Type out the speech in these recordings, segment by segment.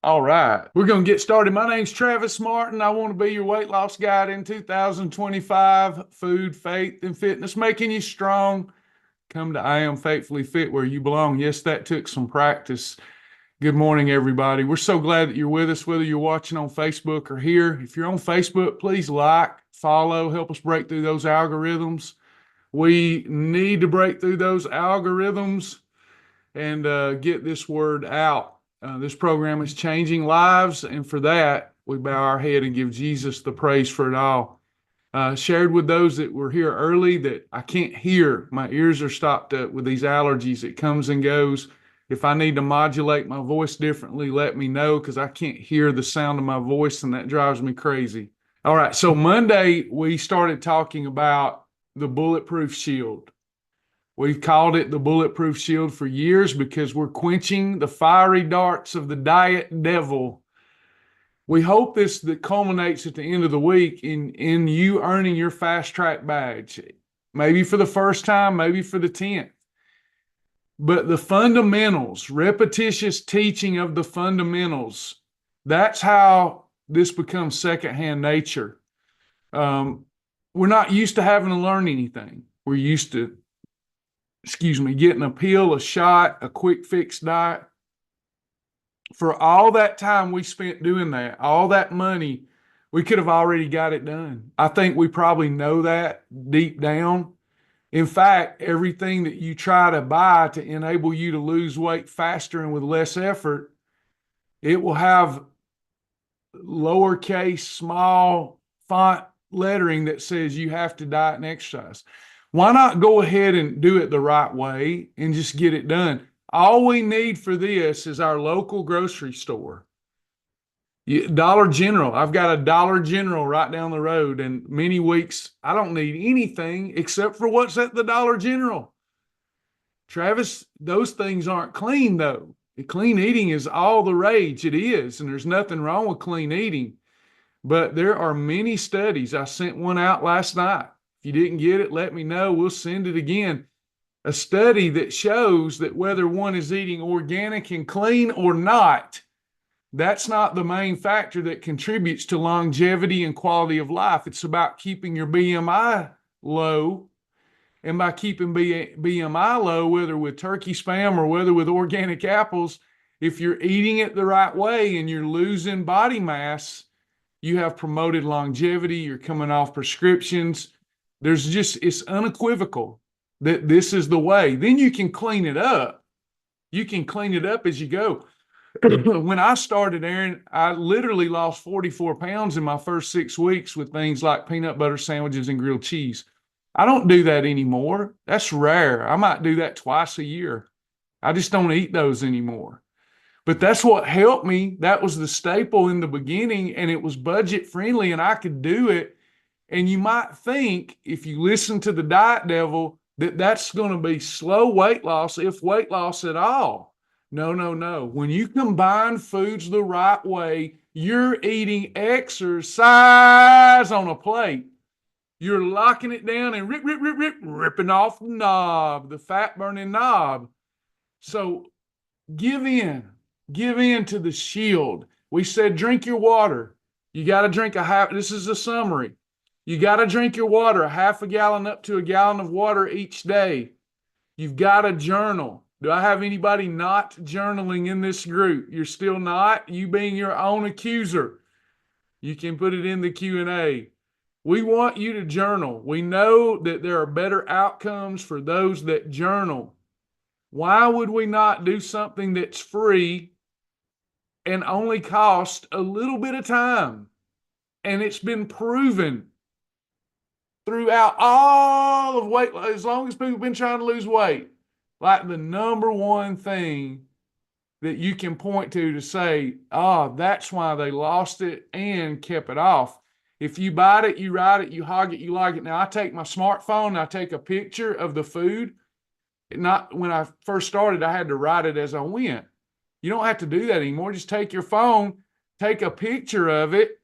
All right, we're going to get started. My name's Travis Martin. I want to be your weight loss guide in 2025. Food, faith, and fitness, making you strong. Come to I Am Faithfully Fit, where you belong. Yes, that took some practice. Good morning, everybody. We're so glad that you're with us, whether you're watching on Facebook or here. If you're on Facebook, please like, follow, help us break through those algorithms. We need to break through those algorithms and get this word out. This program is changing lives, and for that, we bow our head and give Jesus the praise for it all. Shared with those that were here early that I can't hear. My ears are stopped up with these allergies. It comes and goes. If I need to modulate my voice differently, let me know, because I can't hear the sound of my voice, and that drives me crazy. All right, so Monday, we started talking about the Bulletproof Shield. We've called it the Bulletproof Shield for years because we're quenching the fiery darts of the diet devil. We hope this that culminates at the end of the week in you earning your fast track badge, maybe for the first time, maybe for the 10th. But the fundamentals, repetitious teaching of the fundamentals, that's how this becomes secondhand nature. We're not used to having to learn anything. We're used to getting a pill, a shot, a quick fix diet. For all that time we spent doing that, all that money, we could have already got it done. I think we probably know that deep down. In fact, everything that you try to buy to enable you to lose weight faster and with less effort, it will have lowercase, small font lettering that says you have to diet and exercise. Why not go ahead and do it the right way and just get it done? All we need for this is our local grocery store. Dollar General. I've got a Dollar General right down the road, and many weeks I don't need anything except for what's at the Dollar General. Travis, those things aren't clean though. Clean eating is all the rage. It is, and there's nothing wrong with clean eating. But there are many studies. I sent one out last night. If you didn't get it, let me know. We'll send it again. A study that shows that whether one is eating organic and clean or not, that's not the main factor that contributes to longevity and quality of life. It's about keeping your BMI low. And by keeping BMI low, whether with turkey spam or whether with organic apples, if you're eating it the right way and you're losing body mass, you have promoted longevity. You're coming off prescriptions. It's unequivocal that this is the way. Then you can clean it up. You can clean it up as you go. When I started, Aaron, I literally lost 44 pounds in my first 6 weeks with things like peanut butter sandwiches and grilled cheese. I don't do that anymore. That's rare. I might do that twice a year. I just don't eat those anymore. But that's what helped me. That was the staple in the beginning, and it was budget friendly, and I could do it. And you might think, if you listen to the diet devil, that that's going to be slow weight loss, if weight loss at all. No, no, no. When you combine foods the right way, you're eating exercise on a plate. You're locking it down and ripping off the knob, the fat-burning knob. So give in to the shield. We said drink your water. You got to drink this is a summary. You got to drink your water, a half a gallon up to a gallon of water each day. You've got to journal. Do I have anybody not journaling in this group? You're still not? You being your own accuser. You can put it in the Q&A. We want you to journal. We know that there are better outcomes for those that journal. Why would we not do something that's free and only cost a little bit of time? And it's been proven throughout all of weight, as long as people have been trying to lose weight, like the number one thing that you can point to say, that's why they lost it and kept it off. If you bite it, you ride it, you hog it, you like it. Now, I take my smartphone and I take a picture of the food. Not when I first started, I had to write it as I went. You don't have to do that anymore. Just take your phone, take a picture of it,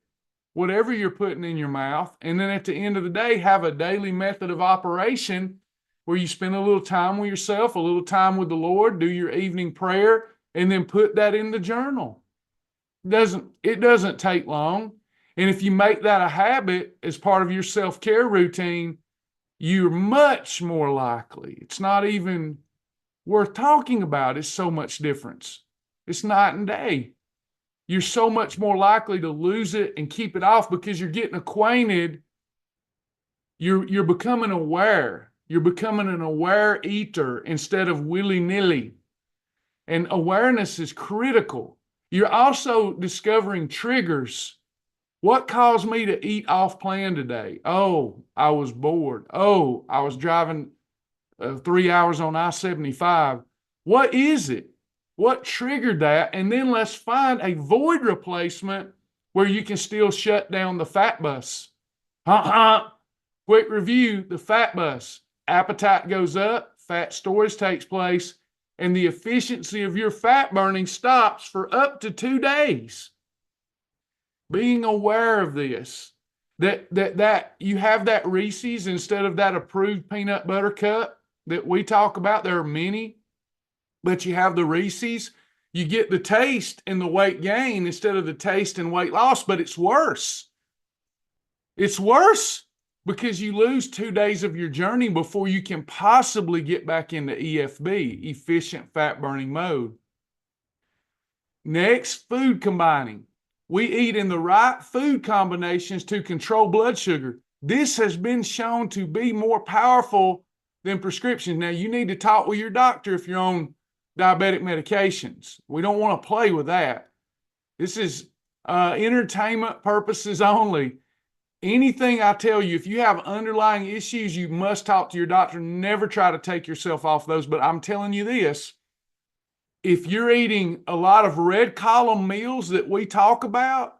whatever you're putting in your mouth. And then at the end of the day, have a daily method of operation where you spend a little time with yourself, a little time with the Lord, do your evening prayer, and then put that in the journal. It doesn't take long. And if you make that a habit as part of your self-care routine, you're much more likely. It's not even worth talking about. It's so much difference. It's night and day. You're so much more likely to lose it and keep it off because you're getting acquainted. You're becoming aware. You're becoming an aware eater instead of willy-nilly. And awareness is critical. You're also discovering triggers. What caused me to eat off plan today? Oh, I was bored. Oh, I was driving 3 hours on I-75. What is it? What triggered that? And then let's find a void replacement where you can still shut down the fat bus. Quick review, the fat bus. Appetite goes up, fat storage takes place, and the efficiency of your fat burning stops for up to 2 days. Being aware of this, that you have that Reese's instead of that approved peanut butter cup that we talk about. There are many, but you have the Reese's. You get the taste and the weight gain instead of the taste and weight loss, but it's worse. It's worse because you lose 2 days of your journey before you can possibly get back into EFB, efficient fat burning mode. Next, food combining. We eat in the right food combinations to control blood sugar. This has been shown to be more powerful than prescriptions. Now, you need to talk with your doctor if you're on diabetic medications. We don't want to play with that. This is entertainment purposes only. Anything I tell you, if you have underlying issues, you must talk to your doctor. Never try to take yourself off those. But I'm telling you this, if you're eating a lot of red column meals that we talk about,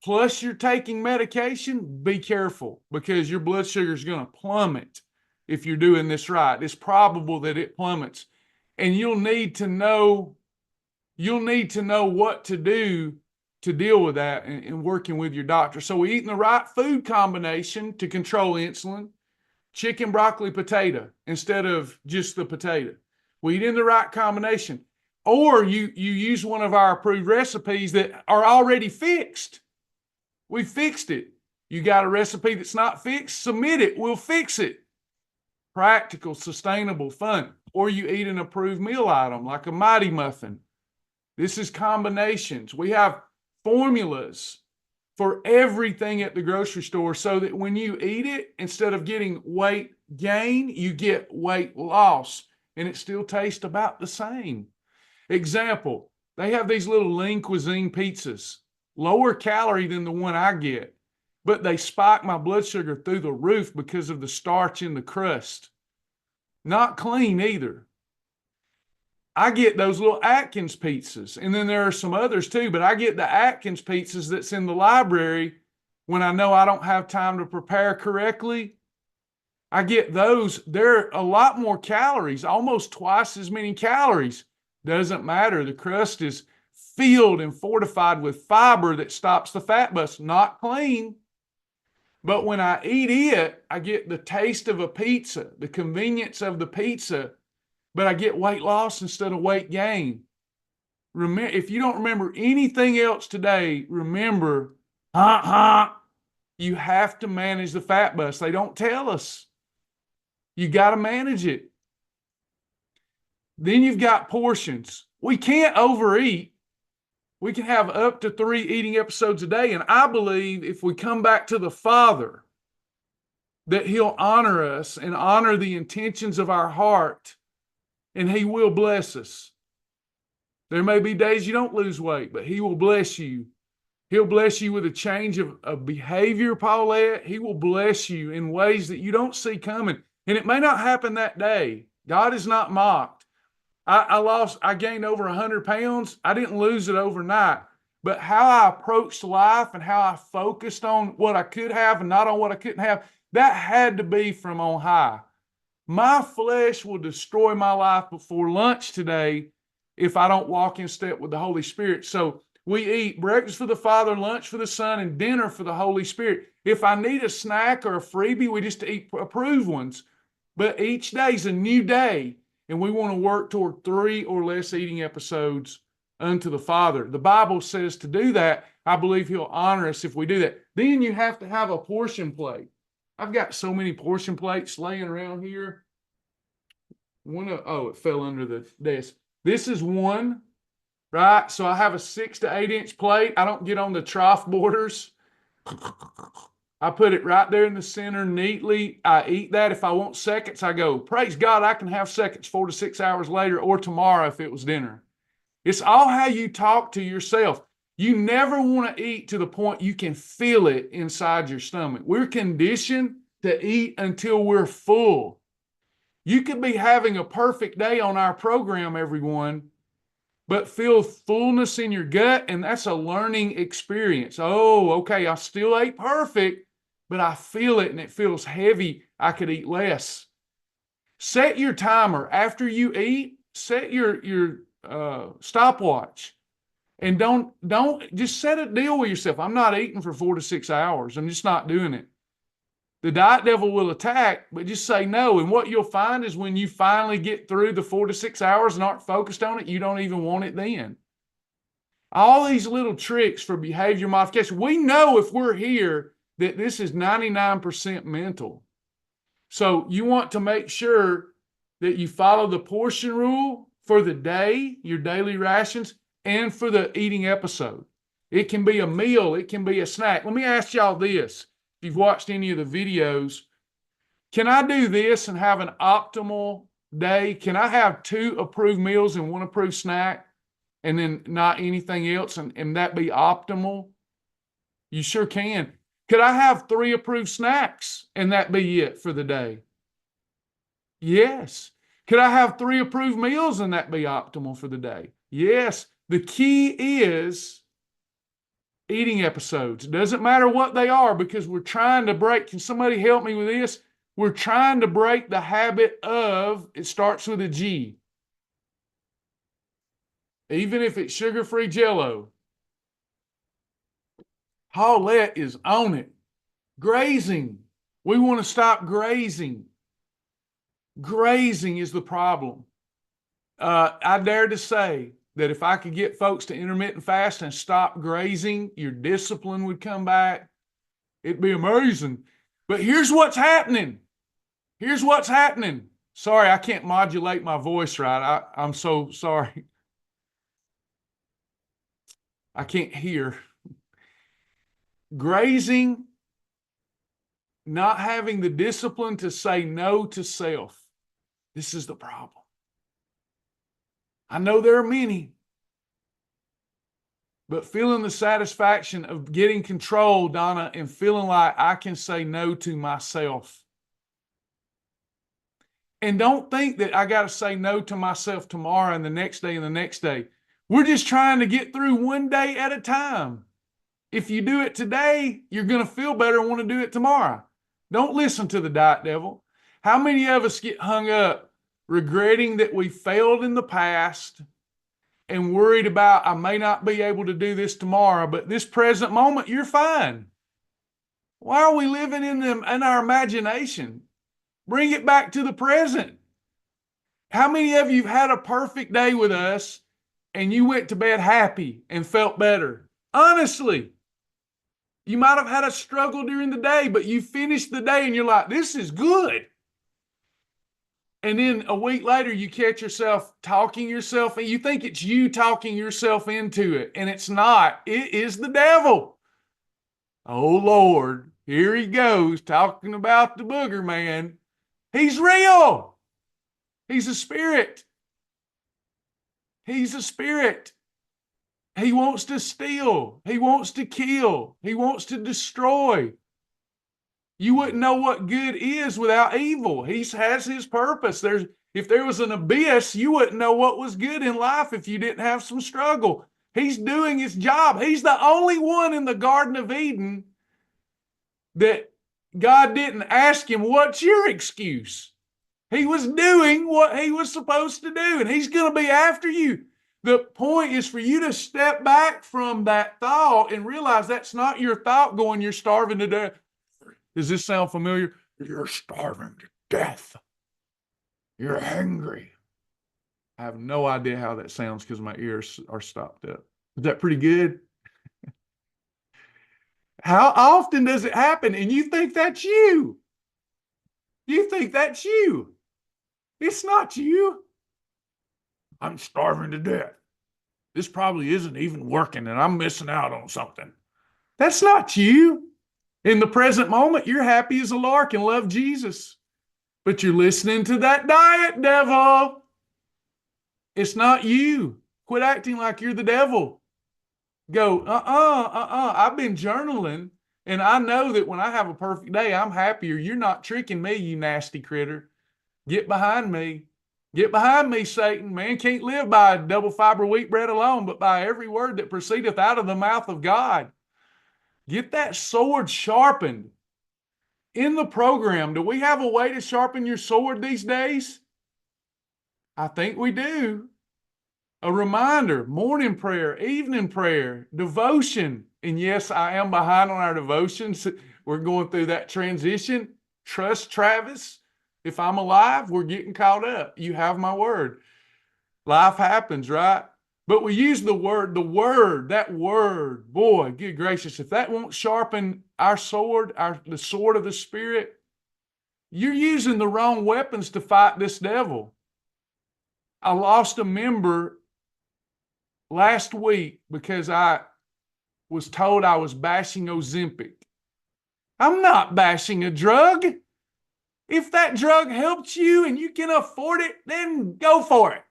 plus you're taking medication, be careful because your blood sugar is going to plummet if you're doing this right. It's probable that it plummets. And you'll need to know what to do to deal with that and working with your doctor. So we're eating the right food combination to control insulin, chicken, broccoli, potato, instead of just the potato. We eat in the right combination. Or you use one of our approved recipes that are already fixed. We fixed it. You got a recipe that's not fixed, submit it. We'll fix it. Practical, sustainable, fun. Or you eat an approved meal item like a Mighty Muffin. This is combinations. We have formulas for everything at the grocery store so that when you eat it, instead of getting weight gain, you get weight loss, and it still tastes about the same. Example, they have these little lean cuisine pizzas, lower calorie than the one I get, but they spike my blood sugar through the roof because of the starch in the crust. Not clean either. I get those little Atkins pizzas, and then there are some others too, but I get the Atkins pizzas that's in the library when I know I don't have time to prepare correctly. I get those. They're a lot more calories, almost twice as many calories. Doesn't matter. The crust is filled and fortified with fiber that stops the fat bus. Not clean. But when I eat it, I get the taste of a pizza, the convenience of the pizza, but I get weight loss instead of weight gain. Remember, if you don't remember anything else today, remember, you have to manage the fat bus. They don't tell us. You got to manage it. Then you've got portions. We can't overeat. We can have up to 3 eating episodes a day. And I believe if we come back to the Father, that He'll honor us and honor the intentions of our heart, and He will bless us. There may be days you don't lose weight, but He will bless you. He'll bless you with a change of behavior, Paulette. He will bless you in ways that you don't see coming. And it may not happen that day. God is not mocked. I gained over 100 pounds. I didn't lose it overnight. But how I approached life and how I focused on what I could have and not on what I couldn't have, that had to be from on high. My flesh will destroy my life before lunch today if I don't walk in step with the Holy Spirit. So We eat breakfast for the Father, lunch for the Son, and dinner for the Holy Spirit. If I need a snack or a freebie, we just eat approved ones. But each day is a new day, and we want to work toward 3 or less eating episodes unto the Father. The Bible says to do that. I believe He'll honor us if we do that. Then you have to have a portion plate. I've got so many portion plates laying around here. It fell under the desk. This is one, right? So I have a 6 to 8 inch plate. I don't get on the trough borders. I put it right there in the center neatly. I eat that. If I want seconds, I go, praise God, I can have seconds 4 to 6 hours later or tomorrow if it was dinner. It's all how you talk to yourself. You never want to eat to the point you can feel it inside your stomach. We're conditioned to eat until we're full. You could be having a perfect day on our program, everyone, but feel fullness in your gut, and that's a learning experience. Oh, okay, I still ate perfect, but I feel it and it feels heavy. I could eat less. Set your timer. After you eat, set your stopwatch. And don't just set a deal with yourself. I'm not eating for 4 to 6 hours. I'm just not doing it. The diet devil will attack, but just say no. And what you'll find is when you finally get through the 4 to 6 hours and aren't focused on it, you don't even want it then. All these little tricks for behavior modification. We know if we're here that this is 99% mental. So you want to make sure that you follow the portion rule for the day, your daily rations, and for the eating episode. It can be a meal. It can be a snack. Let me ask y'all this. If you've watched any of the videos, can I do this and have an optimal day? Can I have 2 approved meals and 1 approved snack and then not anything else and that be optimal? You sure can. Could I have 3 approved snacks and that be it for the day? Yes. Could I have 3 approved meals and that be optimal for the day? Yes. The key is eating episodes. It doesn't matter what they are because we're trying to break. Can somebody help me with this? We're trying to break the habit of, it starts with a G. Even if it's sugar-free Jell-O. Paulette is on it. Grazing. We want to stop grazing. Grazing is the problem. I dare to say that if I could get folks to intermittent fast and stop grazing, your discipline would come back. It'd be amazing. But here's what's happening. Here's what's happening. Sorry, I can't modulate my voice right. I'm so sorry. I can't hear. Grazing, not having the discipline to say no to self. This is the problem. I know there are many, but feeling the satisfaction of getting control, Donna, and feeling like I can say no to myself. And don't think that I got to say no to myself tomorrow and the next day and the next day. We're just trying to get through one day at a time. If you do it today, you're going to feel better and want to do it tomorrow. Don't listen to the diet devil. How many of us get hung up regretting that we failed in the past and worried about, I may not be able to do this tomorrow, but this present moment, you're fine. Why are we living in our imagination? Bring it back to the present. How many of you have had a perfect day with us and you went to bed happy and felt better? Honestly, you might have had a struggle during the day, but you finished the day and you're like, this is good. And then a week later, you catch yourself talking yourself, and you think it's you talking yourself into it, and it's not. It is the devil. Oh, Lord, here he goes talking about the booger man. He's real. He's a spirit. He's a spirit. He wants to steal. He wants to kill. He wants to destroy. You wouldn't know what good is without evil. He has his purpose. If there was an abyss, you wouldn't know what was good in life if you didn't have some struggle. He's doing his job. He's the only one in the Garden of Eden that God didn't ask him, what's your excuse? He was doing what he was supposed to do, and he's going to be after you. The point is for you to step back from that thought and realize that's not your thought going, you're starving to death. Does this sound familiar? You're starving to death. You're hungry. I have no idea how that sounds because my ears are stopped up. Is that pretty good? How often does it happen? And you think that's you. You think that's you. It's not you. I'm starving to death. This probably isn't even working and I'm missing out on something. That's not you. In the present moment, you're happy as a lark and love Jesus. But you're listening to that diet devil. It's not you. Quit acting like you're the devil. Go, I've been journaling and I know that when I have a perfect day, I'm happier. You're not tricking me, you nasty critter. Get behind me. Get behind me, Satan. Man can't live by double fiber wheat bread alone, but by every word that proceedeth out of the mouth of God. Get that sword sharpened. In the program, do we have a way to sharpen your sword these days? I think we do. A reminder, morning prayer, evening prayer, devotion. And yes, I am behind on our devotions. We're going through that transition. Trust Travis. If I'm alive, we're getting caught up. You have my word. Life happens, right? But we use the word, that word. Boy, good gracious, if that won't sharpen our sword, the sword of the Spirit, you're using the wrong weapons to fight this devil. I lost a member last week because I was told I was bashing Ozempic. I'm not bashing a drug. If that drug helps you and you can afford it, then go for it.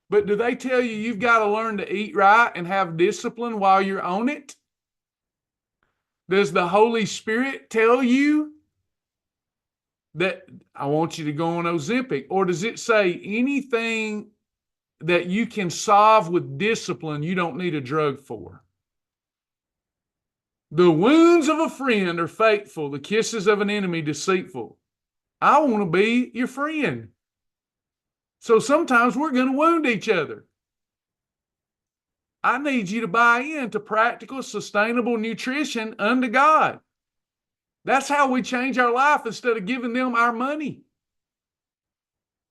But do they tell you you've got to learn to eat right and have discipline while you're on it? Does the Holy Spirit tell you that I want you to go on Ozempic? Or does it say anything that you can solve with discipline you don't need a drug for? The wounds of a friend are faithful, the kisses of an enemy deceitful. I want to be your friend. So sometimes we're going to wound each other. I need you to buy into practical, sustainable nutrition unto God. That's how we change our life instead of giving them our money.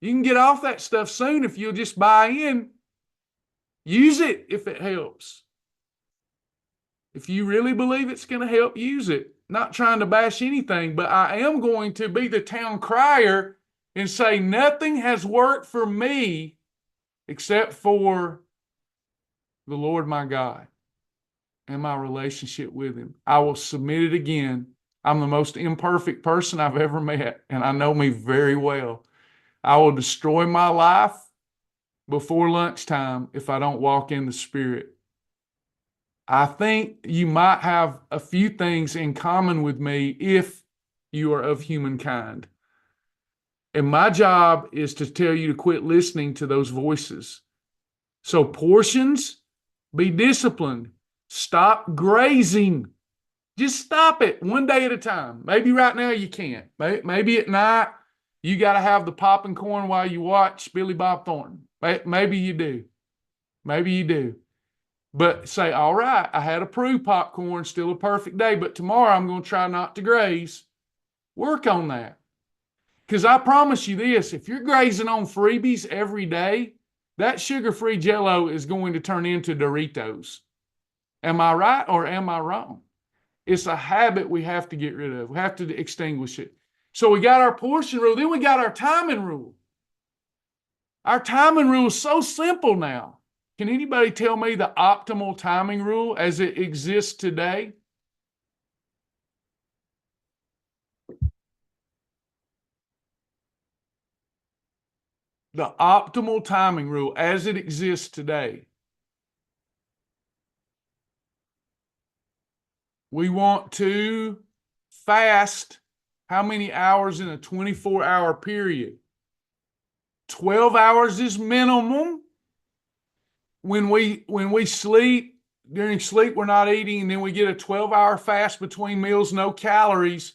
You can get off that stuff soon if you'll just buy in. Use it if it helps. If you really believe it's going to help, use it. Not trying to bash anything, but I am going to be the town crier and say nothing has worked for me except for the Lord my God and my relationship with him. I will submit it again. I'm the most imperfect person I've ever met, and I know me very well. I will destroy my life before lunchtime if I don't walk in the Spirit. I think you might have a few things in common with me if you are of humankind. And my job is to tell you to quit listening to those voices. So portions, be disciplined. Stop grazing. Just stop it one day at a time. Maybe right now you can't. Maybe at night you got to have the popping corn while you watch Billy Bob Thornton. Maybe you do. Maybe you do. But say, all right, I had approved popcorn, still a perfect day, but tomorrow I'm going to try not to graze. Work on that. Because I promise you this, if you're grazing on freebies every day, that sugar-free Jell-O is going to turn into Doritos. Am I right or am I wrong? It's a habit we have to get rid of. We have to extinguish it. So we got our portion rule. Then we got our timing rule. Our timing rule is so simple now. Can anybody tell me the optimal timing rule as it exists today? The optimal timing rule as it exists today. We want to fast how many hours in a 24-hour period? 12 hours is minimum. When we sleep, during sleep, we're not eating, and then we get a 12-hour fast between meals, no calories.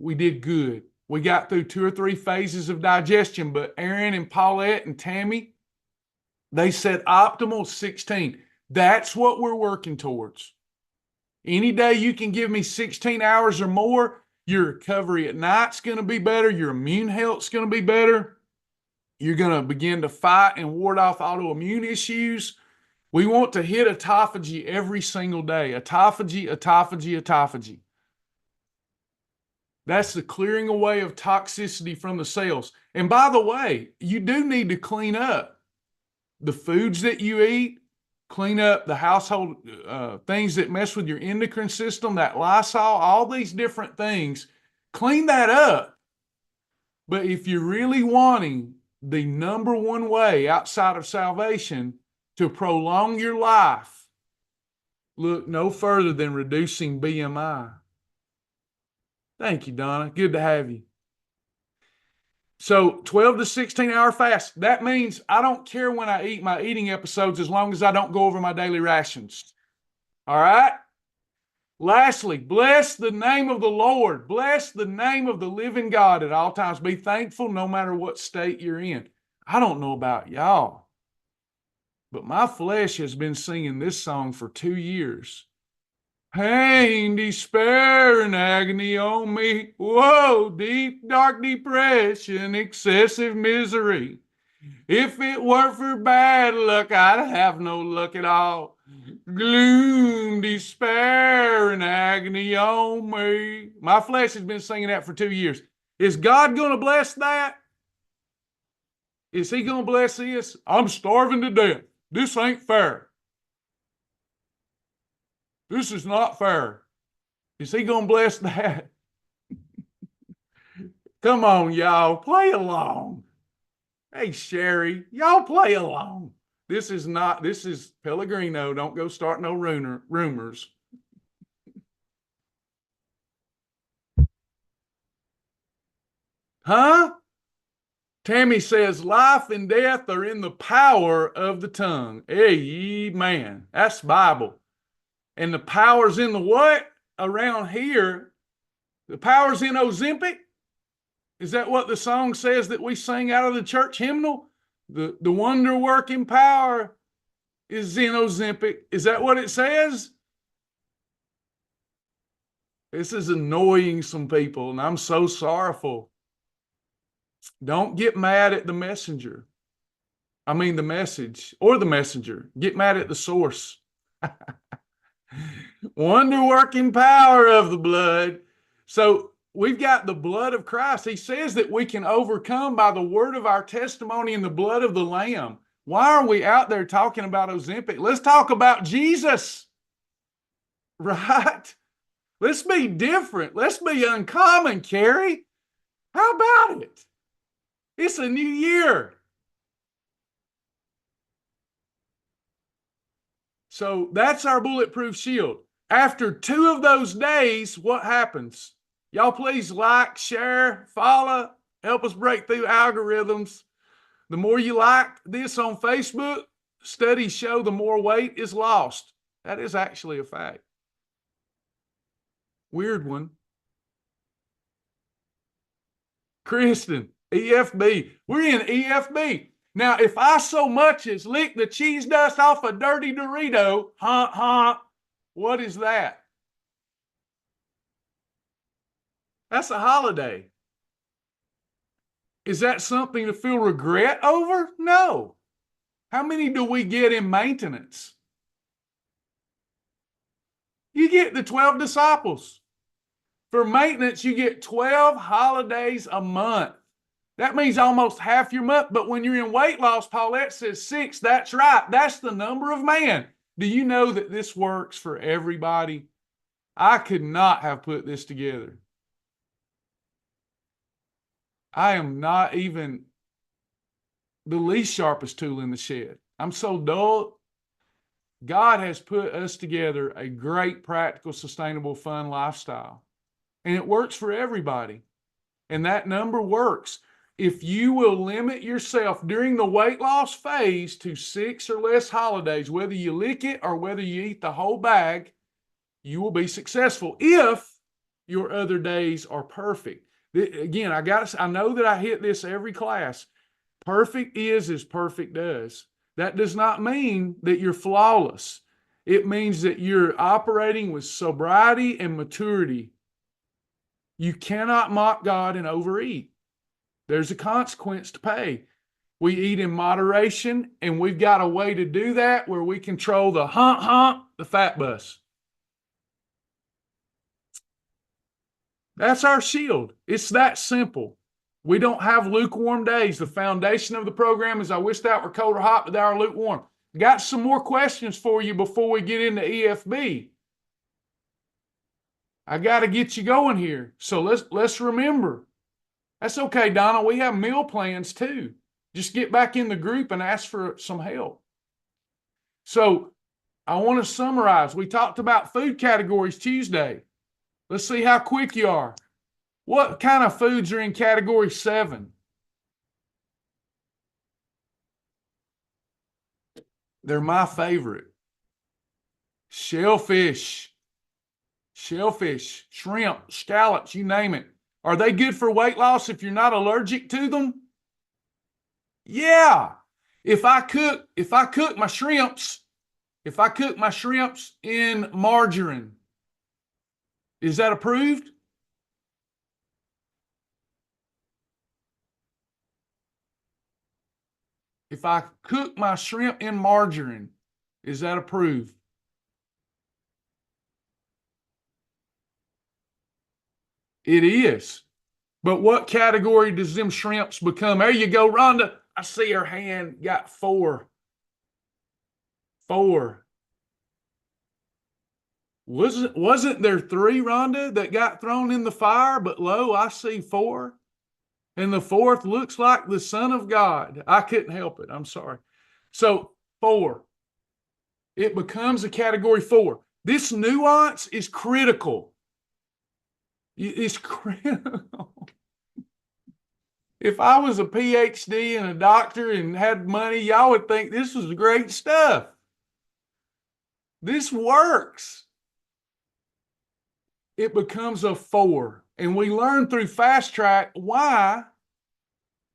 We did good. We got through 2 or 3 phases of digestion, but Aaron and Paulette and Tammy, They said optimal 16. That's what we're working towards. Any day you can give me 16 hours or more, your recovery at night's going to be better. Your immune health's going to be better. You're going to begin to fight and ward off autoimmune issues. We want to hit autophagy every single day. Autophagy, autophagy, autophagy. That's the clearing away of toxicity from the cells. And by the way, you do need to clean up the foods that you eat, clean up the household things that mess with your endocrine system, that Lysol, all these different things. Clean that up. But if you're really wanting the number one way outside of salvation to prolong your life, look no further than reducing BMI. Thank you, Donna. Good to have you. So 12 to 16 hour fast. That means I don't care when I eat my eating episodes as long as I don't go over my daily rations. All right? Lastly, bless the name of the Lord. Bless the name of the living God at all times. Be thankful no matter what state you're in. I don't know about y'all, but my flesh has been singing this song for 2 years. Pain, despair, and agony on me. Whoa, deep, dark depression, excessive misery. If it weren't for bad luck, I'd have no luck at all. Gloom, despair, and agony on me. My flesh has been singing that for 2 years. Is God going to bless that? Is he going to bless this? I'm starving to death. This ain't fair. This is not fair. Is he going to bless that? Come on, y'all. Play along. Hey, Sherry, y'all play along. This is Pellegrino. Don't go start no rumors. Huh? Tammy says, life and death are in the power of the tongue. Amen. That's Bible. And the power's in the what? Around here. The power's in Ozempic. Is that what the song says that we sing out of the church hymnal? The wonder-working power is in Ozempic. Is that what it says? This is annoying some people, and I'm so sorrowful. Don't get mad at the messenger. I mean the message or the messenger. Get mad at the source. Wonder-working power of the blood. So we've got the blood of Christ. He says that we can overcome by the word of our testimony and the blood of the Lamb. Why are we out there talking about Ozempic? Let's talk about Jesus, right? Let's be different. Let's be uncommon, Carrie. How about it? It's a new year. So that's our bulletproof shield. After 2 of those days, what happens? Y'all please like, share, follow, help us break through algorithms. The more you like this on Facebook, studies show the more weight is lost. That is actually a fact. Weird one. Kristen, EFB. We're in EFB. Now, if I so much as lick the cheese dust off a dirty Dorito, what is that? That's a holiday. Is that something to feel regret over? No. How many do we get in maintenance? You get the 12 disciples. For maintenance, you get 12 holidays a month. That means almost half your month. But when you're in weight loss, Paulette says 6. That's right. That's the number of man. Do you know that this works for everybody? I could not have put this together. I am not even the least sharpest tool in the shed. I'm so dull. God has put us together a great, practical, sustainable, fun lifestyle. And it works for everybody. And that number works. If you will limit yourself during the weight loss phase to 6 or less holidays, whether you lick it or whether you eat the whole bag, you will be successful if your other days are perfect. Again, I know that I hit this every class. Perfect is as perfect does. That does not mean that you're flawless. It means that you're operating with sobriety and maturity. You cannot mock God and overeat. There's a consequence to pay. We eat in moderation, and we've got a way to do that where we control the the fat bus. That's our shield. It's that simple. We don't have lukewarm days. The foundation of the program is I wish that were cold or hot, but they are lukewarm. Got some more questions for you before we get into EFB. I got to get you going here. So let's remember. That's okay, Donna. We have meal plans too. Just get back in the group and ask for some help. So I want to summarize. We talked about food categories Tuesday. Let's see how quick you are. What kind of foods are in category 7? They're my favorite. Shellfish, shrimp, scallops, you name it. Are they good for weight loss if you're not allergic to them? Yeah. If I cook my shrimps in margarine, is that approved? If I cook my shrimp in margarine, is that approved? It is. But what category does them shrimps become? There you go, Rhonda. I see her hand got 4. 4. Wasn't there 3, Rhonda, that got thrown in the fire? But lo, I see 4. And the 4th looks like the Son of God. I couldn't help it. I'm sorry. So 4. It becomes a category 4. This nuance is critical. It's critical. If I was a PhD and a doctor and had money, y'all would think this was great stuff. This works. It becomes a 4. And we learn through Fast Track why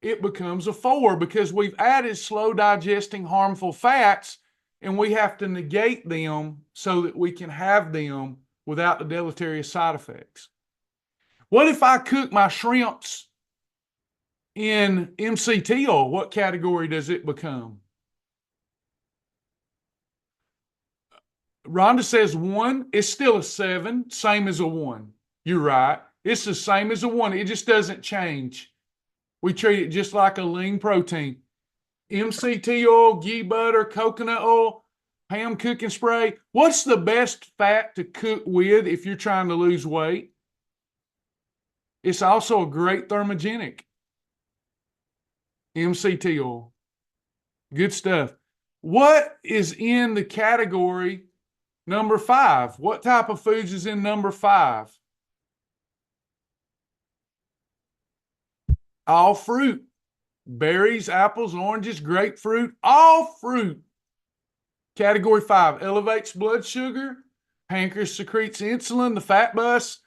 it becomes a 4, because we've added slow digesting harmful fats, and we have to negate them so that we can have them without the deleterious side effects. What if I cook my shrimps in MCT oil? What category does it become? Rhonda says 1. It's still a 7, same as a 1. You're right. It's the same as a 1. It just doesn't change. We treat it just like a lean protein. MCT oil, ghee butter, coconut oil, Pam cooking spray. What's the best fat to cook with if you're trying to lose weight? It's also a great thermogenic. MCT oil. Good stuff. What is in the category number 5? What type of foods is in number 5? All fruit. Berries, apples, oranges, grapefruit, all fruit. Category 5 elevates blood sugar. Pancreas secretes insulin, the fat bus.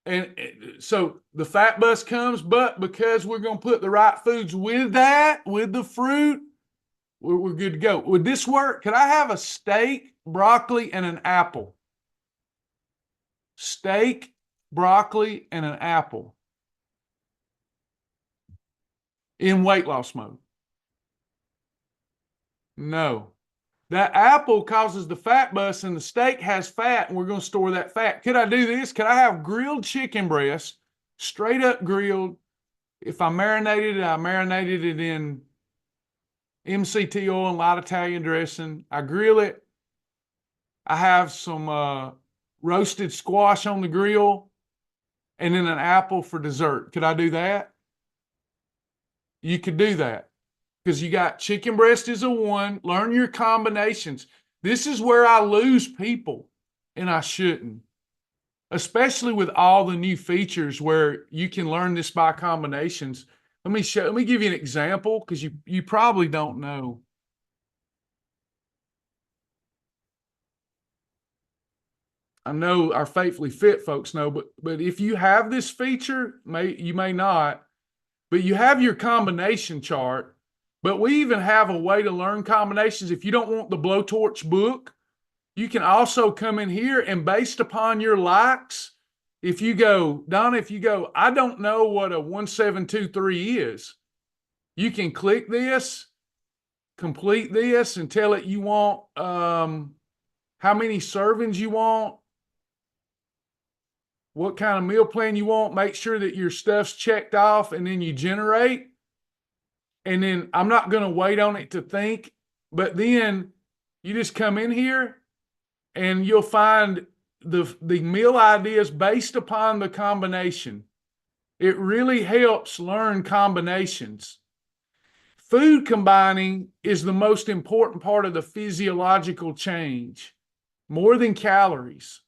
And so the fat bus comes, but because we're going to put the right foods with that, with the fruit, we're good to go. Would this work? Could I have a steak, broccoli, and an apple? Steak, broccoli, and an apple in weight loss mode? No. That apple causes the fat bus, and the steak has fat, and we're going to store that fat. Could I do this? Could I have grilled chicken breast, straight up grilled? If I marinated it in MCT oil and light Italian dressing. I grill it. I have some roasted squash on the grill, and then an apple for dessert. Could I do that? You could do that, because you got chicken breast is a 1. Learn your combinations. This is where I lose people, and I shouldn't, especially with all the new features where you can learn this by combinations. Let me give you an example, because you probably don't know. I know our Faithfully Fit folks know, but if you have this feature, you may not, but you have your combination chart But we even have a way to learn combinations. If you don't want the blowtorch book, you can also come in here and based upon your likes, if you go, Donna, if you go, I don't know what a 1723 is, you can click this, complete this, and tell it you want how many servings you want, what kind of meal plan you want, make sure that your stuff's checked off, and then you generate. And then I'm not going to wait on it to think, but then you just come in here and you'll find the meal ideas based upon the combination. It really helps learn combinations. Food combining is the most important part of the physiological change, more than calories.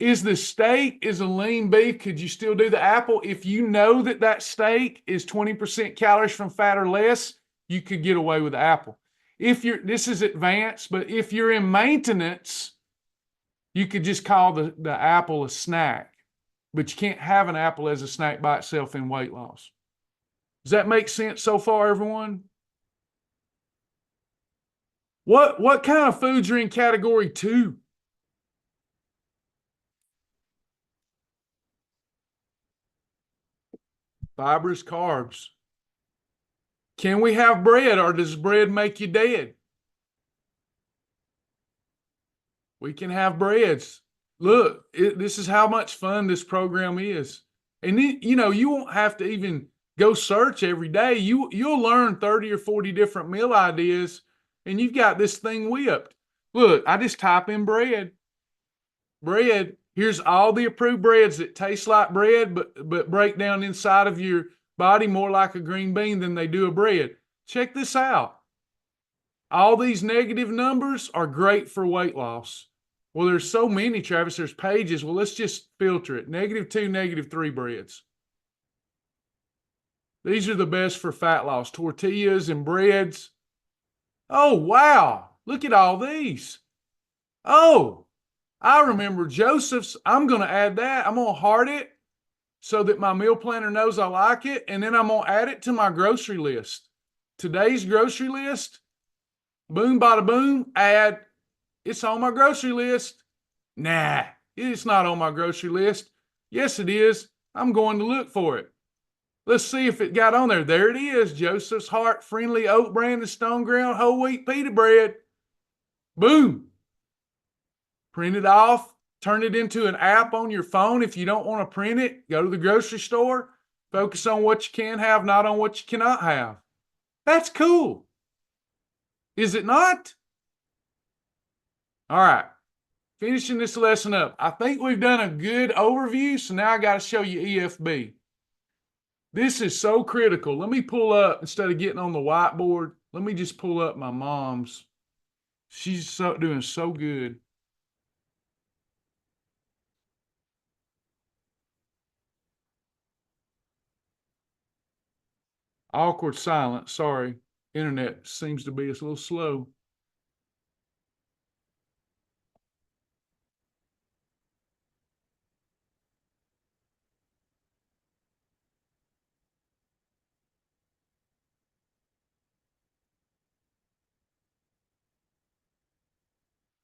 Is the steak, is a lean beef, could you still do the apple? If you know that that steak is 20% calories from fat or less, you could get away with the apple. If you're, this is advanced, but if you're in maintenance, you could just call the apple a snack, but you can't have an apple as a snack by itself in weight loss. Does that make sense so far, everyone? What kind of foods are in category 2? Fibrous carbs. Can we have bread, or does bread make you dead? We can have breads. Look, this is how much fun this program is. And then, you know, you won't have to even go search every day. You'll learn 30 or 40 different meal ideas, and you've got this thing whipped. Look, I just type in bread. Bread. Here's all the approved breads that taste like bread, but break down inside of your body more like a green bean than they do a bread. Check this out. All these negative numbers are great for weight loss. Well, there's so many, Travis, there's pages. Well, let's just filter it. -2, -3 breads. These are the best for fat loss. Tortillas and breads. Oh, wow. Look at all these. Oh, I remember Joseph's. I'm going to add that. I'm going to heart it so that my meal planner knows I like it. And then I'm going to add it to my grocery list. Today's grocery list, boom, bada boom, add. It's on my grocery list. Nah, it's not on my grocery list. Yes, it is. I'm going to look for it. Let's see if it got on there. There it is. Joseph's Heart Friendly Oat Brand and Stone Ground Whole Wheat Pita Bread. Boom. Print it off. Turn it into an app on your phone. If you don't want to print it, go to the grocery store. Focus on what you can have, not on what you cannot have. That's cool. Is it not? All right. Finishing this lesson up. I think we've done a good overview, so now I got to show you EFB. This is so critical. Let me pull up, instead of getting on the whiteboard, let me just pull up my mom's. She's doing so good. Awkward silence. Sorry. Internet seems to be a little slow.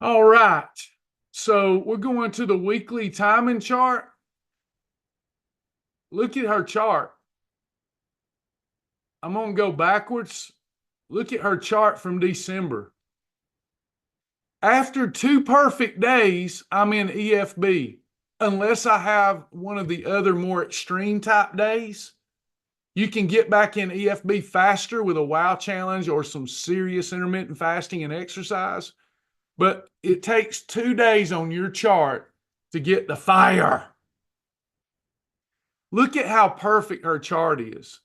All right. So we're going to the weekly timing chart. Look at her chart. I'm going to go backwards. Look at her chart from December. After 2 perfect days, I'm in EFB. Unless I have one of the other more extreme type days, you can get back in EFB faster with a WOW challenge or some serious intermittent fasting and exercise. But it takes 2 days on your chart to get the fire. Look at how perfect her chart is.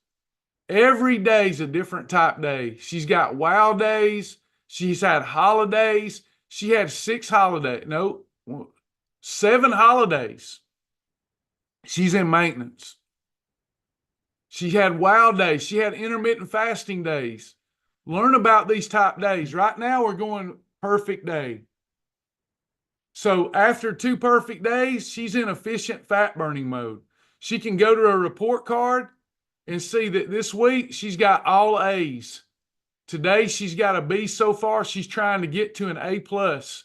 Every day is a different type day. She's got WOW days. She's had holidays. She had 6 holidays. No, 7 holidays. She's in maintenance. She had WOW days. She had intermittent fasting days. Learn about these type days. Right now, we're going perfect day. So after 2 perfect days, she's in efficient fat burning mode. She can go to a report card and see that this week she's got all A's. Today she's got a B so far. She's trying to get to an A plus.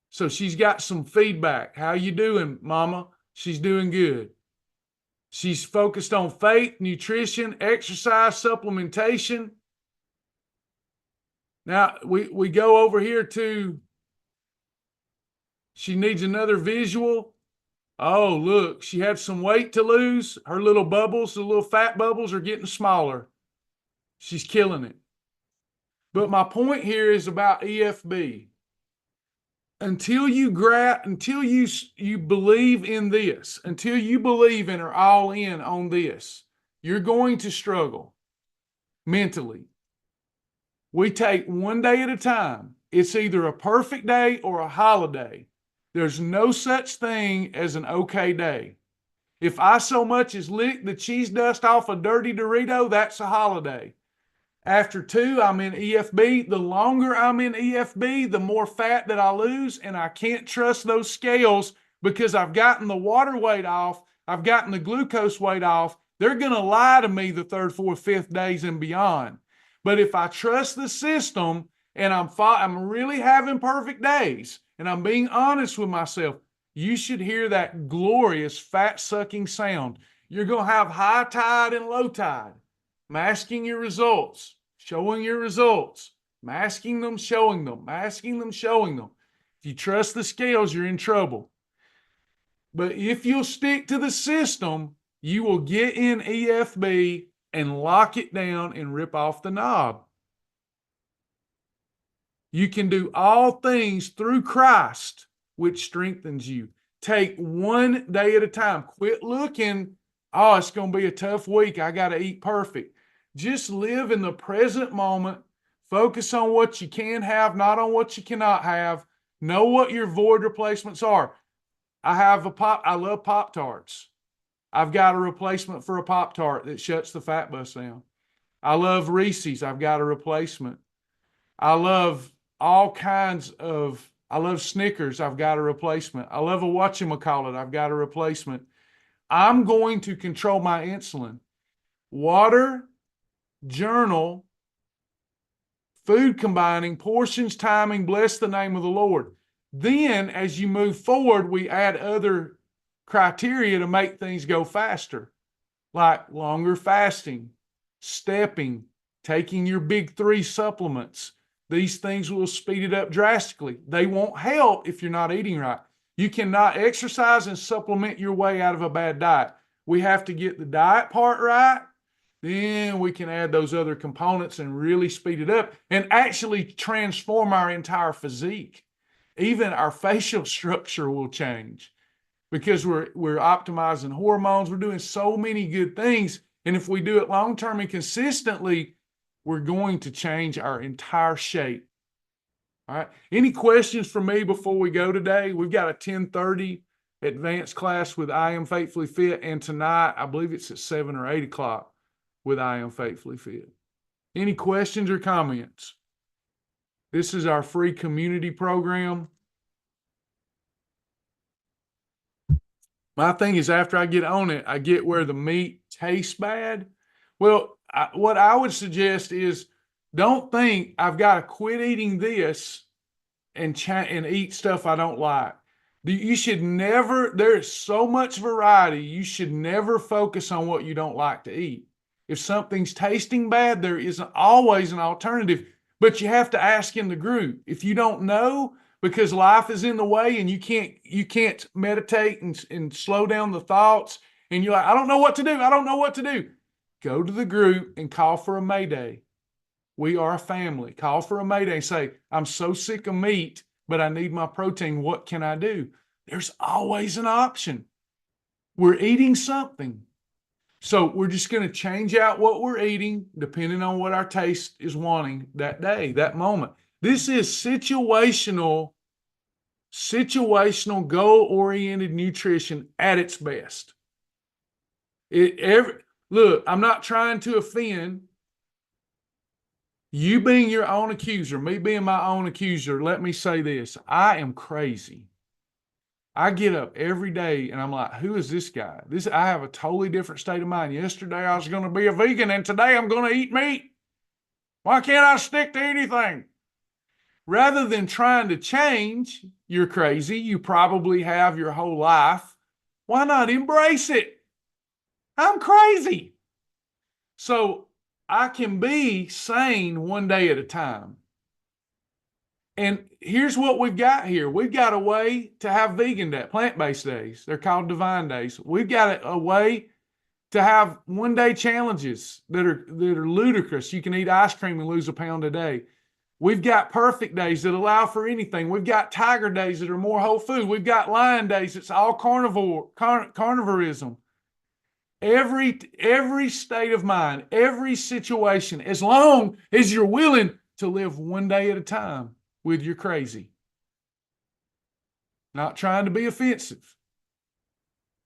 So she's got some feedback. How you doing, mama? She's doing good. She's focused on faith, nutrition, exercise, supplementation. Now we go over here to, she needs another visual. Oh, look, she had some weight to lose. Her little bubbles, the little fat bubbles are getting smaller. She's killing it. But my point here is about EFB. Until you believe in this, until you believe and are all in on this, you're going to struggle mentally. We take one day at a time. It's either a perfect day or a holiday. There's no such thing as an okay day. If I so much as lick the cheese dust off a dirty Dorito, that's a holiday. After 2, I'm in EFB. The longer I'm in EFB, the more fat that I lose, and I can't trust those scales because I've gotten the water weight off. I've gotten the glucose weight off. They're going to lie to me the 3rd, 4th, 5th days and beyond. But if I trust the system and I'm really having perfect days and I'm being honest with myself, you should hear that glorious fat-sucking sound. You're going to have high tide and low tide. Masking your results, showing your results, masking them, showing them, masking them, showing them. If you trust the scales, you're in trouble. But if you'll stick to the system, you will get in EFB and lock it down and rip off the knob. You can do all things through Christ, which strengthens you. Take one day at a time. Quit looking, oh, it's going to be a tough week. I got to eat perfect. Just live in the present moment. Focus on what you can have, not on what you cannot have. Know what your void replacements are. I love Pop-Tarts. I've got a replacement for a Pop-Tart that shuts the fat bus down. I love Reese's. I've got a replacement. I love I love Snickers. I've got a replacement. I love a whatchamacallit. I've got a replacement. I'm going to control my insulin. Water, journal, food combining, portions, timing, bless the name of the Lord. Then as you move forward, we add other criteria to make things go faster, like longer fasting, stepping, taking your big 3 supplements. These things will speed it up drastically. They won't help if you're not eating right. You cannot exercise and supplement your way out of a bad diet. We have to get the diet part right. Then we can add those other components and really speed it up and actually transform our entire physique. Even our facial structure will change because we're optimizing hormones. We're doing so many good things. And if we do it long-term and consistently, we're going to change our entire shape. All right. Any questions for me before we go today? We've got a 10:30 advanced class with I Am Faithfully Fit. And tonight, I believe it's at 7 or 8 o'clock with I Am Faithfully Fit. Any questions or comments? This is our free community program. My thing is after I get on it, I get where the meat tastes bad. Well, what I would suggest is don't think I've got to quit eating this and eat stuff I don't like. You should never, there's so much variety, you should never focus on what you don't like to eat. If something's tasting bad, there is always an alternative, but you have to ask in the group. If you don't know, because life is in the way and you can't meditate and slow down the thoughts, and you're like, I don't know what to do. I don't know what to do. Go to the group and call for a mayday. We are a family. Call for a mayday. Say, I'm so sick of meat, but I need my protein. What can I do? There's always an option. We're eating something. So we're just going to change out what we're eating depending on what our taste is wanting that day, that moment. This is situational, goal-oriented nutrition at its best. Look, I'm not trying to offend. You being your own accuser, me being my own accuser, let me say this. I am crazy. I get up every day and I'm like, who is this guy? I have a totally different state of mind. Yesterday I was going to be a vegan and today I'm going to eat meat. Why can't I stick to anything? Rather than trying to change, you're crazy. You probably have your whole life. Why not embrace it? I'm crazy. So I can be sane one day at a time. And here's what we've got here. We've got a way to have vegan day, plant-based days. They're called divine days. We've got a way to have one-day challenges that are ludicrous. You can eat ice cream and lose a pound a day. We've got perfect days that allow for anything. We've got tiger days that are more whole food. We've got lion days. It's all carnivorism. Every state of mind, every situation, as long as you're willing to live one day at a time with your crazy. Not trying to be offensive.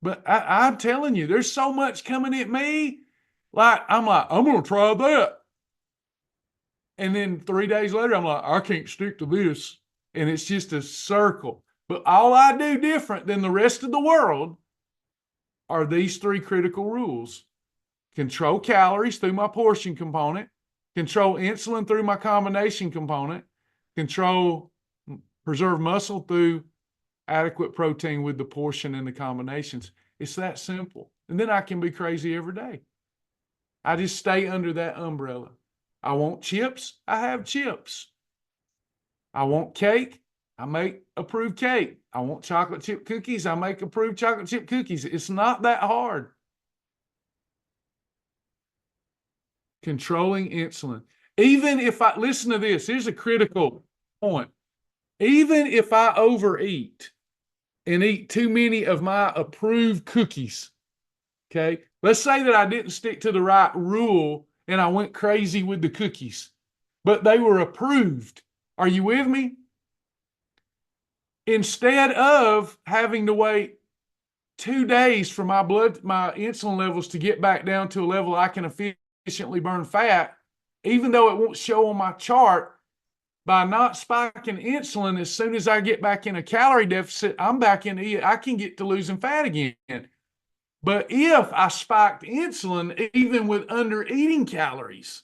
But I'm telling you, there's so much coming at me. I'm going to try that. And then 3 days later, I'm like, I can't stick to this. And it's just a circle. But all I do different than the rest of the world are these 3 critical rules. Control calories through my portion component. Control insulin through my combination component. Preserve muscle through adequate protein with the portion and the combinations. It's that simple. And then I can be crazy every day. I just stay under that umbrella. I want chips, I have chips. I want cake, I make approved cake. I want chocolate chip cookies, I make approved chocolate chip cookies. It's not that hard. Controlling insulin. Even if listen to this, here's a critical point. Even if I overeat and eat too many of my approved cookies, okay? Let's say that I didn't stick to the right rule and I went crazy with the cookies, but they were approved. Are you with me? Instead of having to wait 2 days for my insulin levels to get back down to a level I can efficiently burn fat, even though it won't show on my chart, by not spiking insulin, as soon as I get back in a calorie deficit, I'm back in, I can get to losing fat again. But if I spiked insulin, even with under eating calories,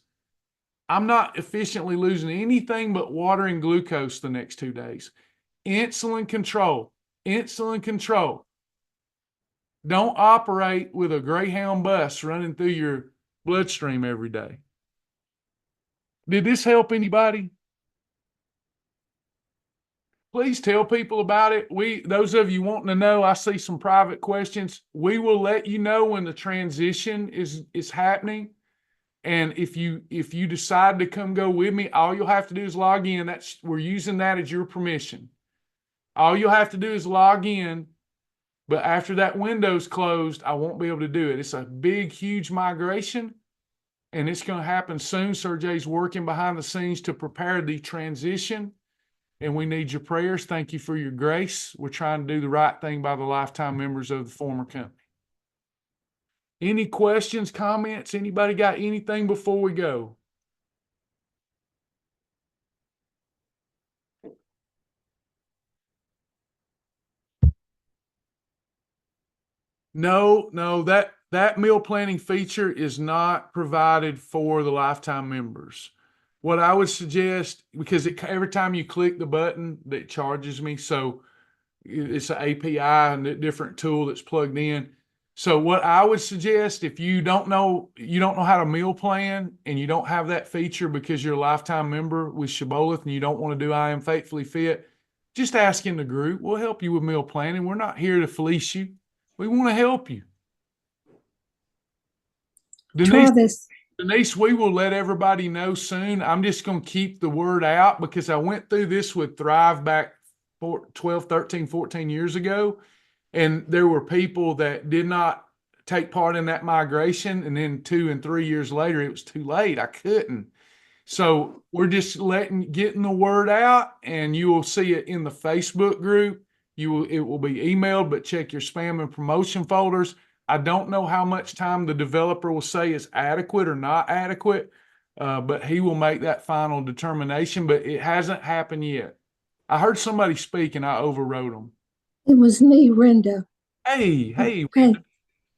I'm not efficiently losing anything but water and glucose the next 2 days. Insulin control. Insulin control. Don't operate with a Greyhound bus running through your bloodstream every day. Did this help anybody? Please tell people about it. Those of you wanting to know, I see some private questions. We will let you know when the transition is happening. And if you decide to come go with me, all you'll have to do is log in. We're using that as your permission. All you'll have to do is log in. But after that window's closed, I won't be able to do it. It's a big, huge migration, and it's going to happen soon. Sergey's working behind the scenes to prepare the transition. And we need your prayers. Thank you for your grace. We're trying to do the right thing by the lifetime members of the former company. Any questions, comments? Anybody got anything before we go? No, that meal planning feature is not provided for the lifetime members. What I would suggest, because every time you click the button, it charges me. So it's an API and a different tool that's plugged in. So what I would suggest, if you don't know how to meal plan and you don't have that feature because you're a lifetime member with Shibboleth and you don't want to do I Am Faithfully Fit, just ask in the group. We'll help you with meal planning. We're not here to fleece you. We want to help you. Denise, we will let everybody know soon. I'm just going to keep the word out because I went through this with Thrive back 12, 13, 14 years ago. And there were people that did not take part in that migration. And then 2 and 3 years later, it was too late. I couldn't. So we're just getting the word out, and you will see it in the Facebook group. It will be emailed, but check your spam and promotion folders. I don't know how much time the developer will say is adequate or not adequate, but he will make that final determination, but it hasn't happened yet. I heard somebody speak and I overrode them. It was me, Renda. Hey, Hey, Randall.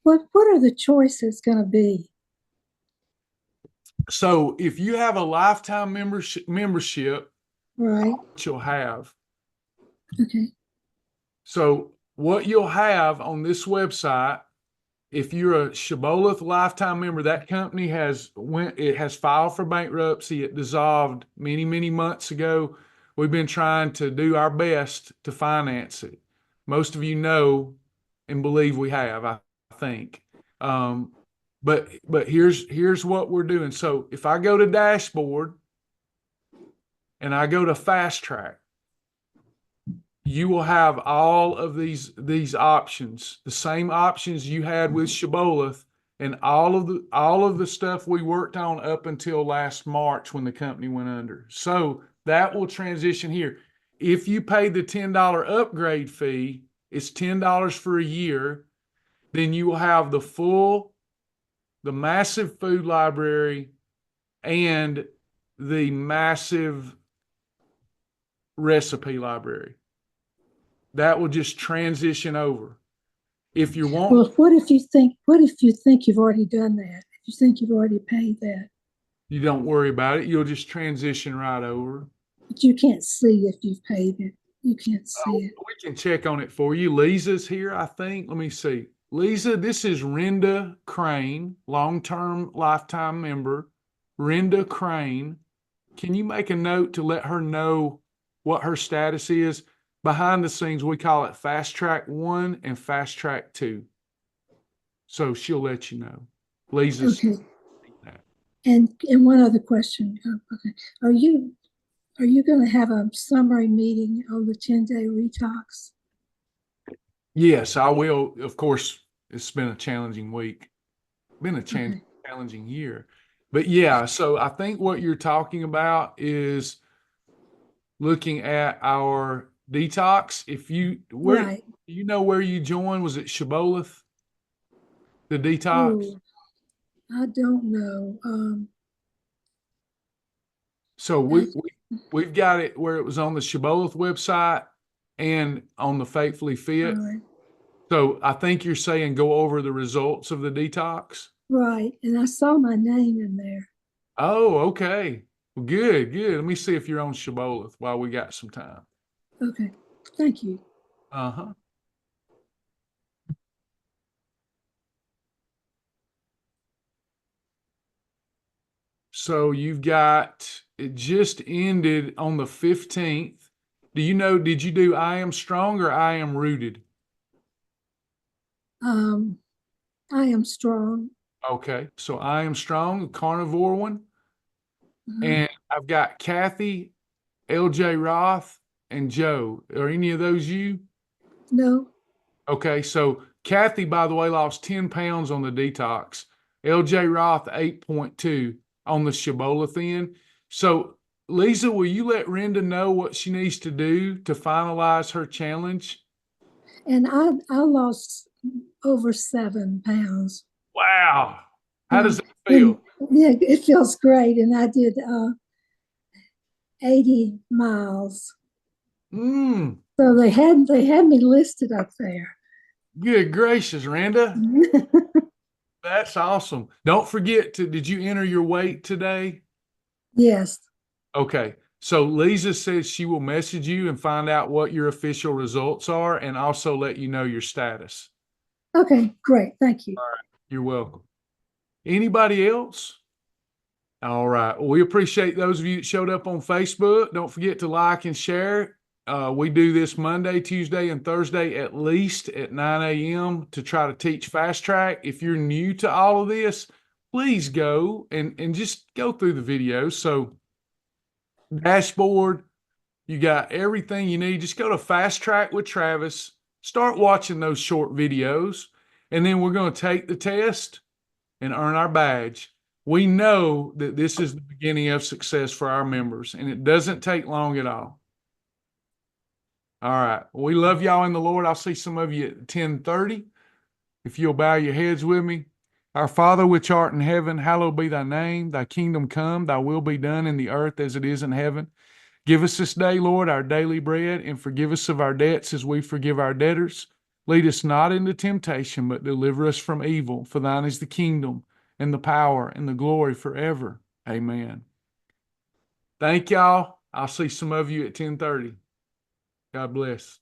what are the choices going to be? So if you have a lifetime membership, Right. what you'll have. Okay. So what you'll have on this website, if you're a Shibboleth lifetime member, that company has filed for bankruptcy. It dissolved many months ago. We've been trying to do our best to finance it. Most of you know and believe we have, I think. Um, but here's what we're doing. So if I go to dashboard and I go to fast track, you will have all of these options, the same options you had with Shibboleth, and all of the stuff we worked on up until last March when the company went under. So that will transition here. If you pay the $10 upgrade fee, it's $10 for a year, then you will have the massive food library and the massive recipe library. That will just transition over. If you want, Well, what if you think you've already done that? If you think you've already paid that, you don't worry about it. You'll just transition right over. but you can't see if you've paid it. You can't see it. We can check on it for you. Lisa's here, I think. Let me see. Lisa, this is Renda Crane, long-term lifetime member. Renda Crane. Can you make a note to let her know what her status is? Behind the scenes, we call it Fast Track 1 and Fast Track 2. So she'll let you know. Lisa's Okay. that. And one other question. Okay. Are you are you going to have a summary meeting on the 10-day retox? Yes, I will. Of course, it's been a challenging week, been a Okay. challenging year. But yeah, so I think what you're talking about is looking at our detox. If you where Right. you know where you joined, was it Shibboleth, the detox? Oh, I don't know. So I, we've got it where it was on the Shibboleth website and on the Faithfully all Fit. right. So I think you're saying go over the results of the detox. Right. And I saw my name in there. Oh, okay. Well, good. Let me see if you're on Shibboleth while we got some time. Okay. Thank you. Uh-huh. So it just ended on the 15th. Did you do I am strong or I am rooted? Um, I am strong. Okay. So I am strong, the carnivore one. Uh, And I've got Kathy, LJ Roth, and Joe. Are any of those you? no. Okay, so Kathy, by the way, lost 10 pounds on the detox. LJ Roth, 8.2 on the Shibboleth end. So, Lisa, will you let Renda know what she needs to do to finalize her challenge? And I lost over 7 pounds. Wow. How Yeah. does that And feel? yeah, it feels great. And I did 80 miles. Mm, So they had me listed up there. good gracious, Renda. That's awesome. Don't forget did you enter your weight today? Yes. Okay. So Lisa says she will message you and find out what your official results are and also let you know your status. Okay, great. Thank you. All right. You're welcome. Anybody else? All right. Well, we appreciate those of you that showed up on Facebook. Don't forget to like and share. We do this Monday, Tuesday, and Thursday at least at 9 a.m. to try to teach fast track. If you're new to all of this, please go and just go through the videos. So dashboard, you got everything you need. Just go to Fast Track with Travis, start watching those short videos, and then we're going to take the test and earn our badge. We know that this is the beginning of success for our members, and it doesn't take long at all. All right. We love y'all in the Lord. I'll see some of you at 10:30. If you'll bow your heads with me. Our Father which art in heaven, hallowed be thy name. Thy kingdom come, thy will be done in the earth as it is in heaven. Give us this day, Lord, our daily bread, and forgive us of our debts as we forgive our debtors. Lead us not into temptation, but deliver us from evil. For thine is the kingdom and the power and the glory forever. Amen. Thank y'all. I'll see some of you at 10:30. God bless.